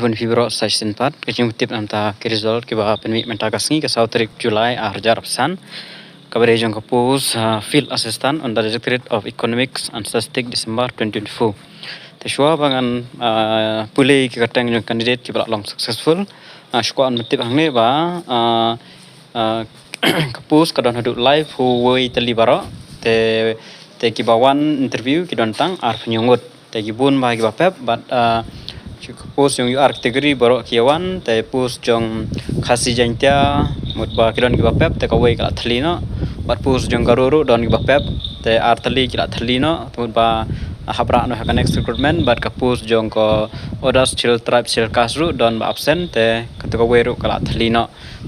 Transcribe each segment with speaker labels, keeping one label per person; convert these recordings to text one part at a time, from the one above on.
Speaker 1: Telefon Fibro Session 4 kecing tip namta ke result ke ba penmi menta kasngi ke 1 tarik Julai harjar apsan kabar jong kapus field assistant on the Directorate of Economics and Statistics December 2024 te shwa bangan pulei ke katang jong candidate ke ba long successful shwa an tip hangne ba kapus kadon hadu live hu woi telibaro te ki ba one interview ki don tang ar nyungut te ki bun ba ki ba pep but post yang UR kategori borok kiawan te post jong khasi jantia mutba kidon giba pep te kawai kala thlino bat post jong garuru don giba pep te artali kila thlino mutba habra no hakan next recruitment bat ka post jong ko others chill tribe chill kasru don ba absent te ketika kawai ru kala thlino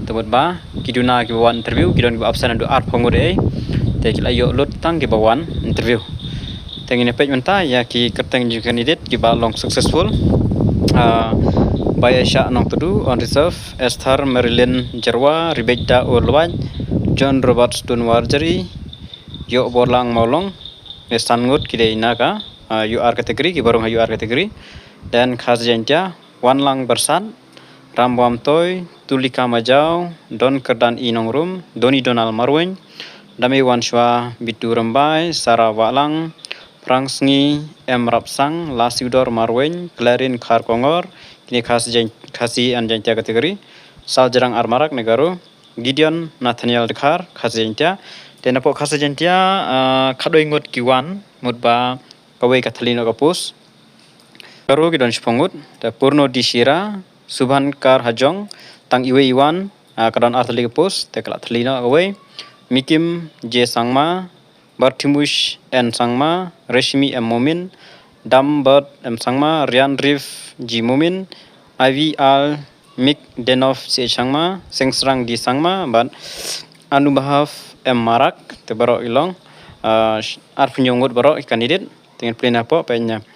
Speaker 1: te mutba kiduna giba wan interview kidon giba absent ando ar pongode te kila yo lut tang giba wan interview tengine page menta ya ki keteng jong candidate giba long successful by Asia Nong Tudu on reserve Esther Marilyn Jerwa Rebecca Urlwan John Roberts Dunwarjeri Yo Borlang Maulong Ngut kide inaga UR kategori ki barong UR kategori dan khasjentia Wanlang Bersan Rambam Toy Tulika Majau Don Kerdan Inongrum Doni Donal Marwen Dami Wanshwa Bitu Rambai Sarah Walang Prangsngi M Rapsang Lasudor Marwen Clarin Kharkongor kini khasi anjantia kategori Saljarang Armarak Negaro Gideon Nathaniel Dekhar khasi jantia dan apo khasi jantia khadoi ngut kiwan mutba kawai kathalino kapus karo kidon spongut ta Purno Dishira Subhan Kar Hajong tang iwe iwan kadon arthali kapus te kala thalino kawai Mikim J Sangma Bartimush N Sangma Reshmi M Momin Dambert M Sangma Rian Rif G Momin Ivy Al Mik Denov C Sangma Sengsrang di Sangma ban anu bahaf M Marak te barok ilong ar penyongut barok candidate dengan plan apa penya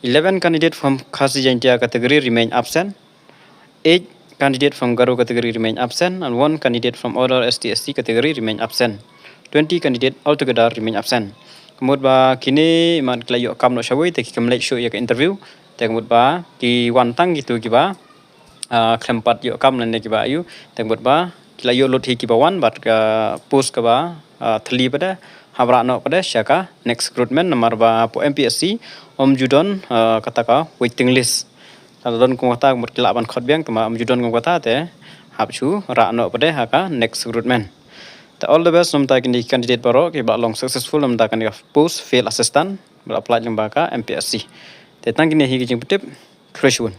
Speaker 1: 11 candidate from khasi jantia category remain absent 8 candidate from Garo category remain absent and 1 candidate from other ST/SC category remain absent 20 candidate altogether remain absent. Kemudian ba kini man kelayo kam no shawai te kemlek show ya ke interview te kemudian ba ki wantang gitu kiba kempat yo kam nene kiba ayu te kemudian ba kelayo lot hi kiba wan bat ka post ka ba thli pada habra no pada syaka next recruitment nomor ba po MPSC om judon kata ka waiting list don kong kata mut kilaban khot biang tama om judon kong kata te habchu ra no pada haka next recruitment. All the best namta kini candidate baro ke ba long successful namta kan post field assistant ba apply jang ba ka MPSC te tang kini hi jing tip fresh one.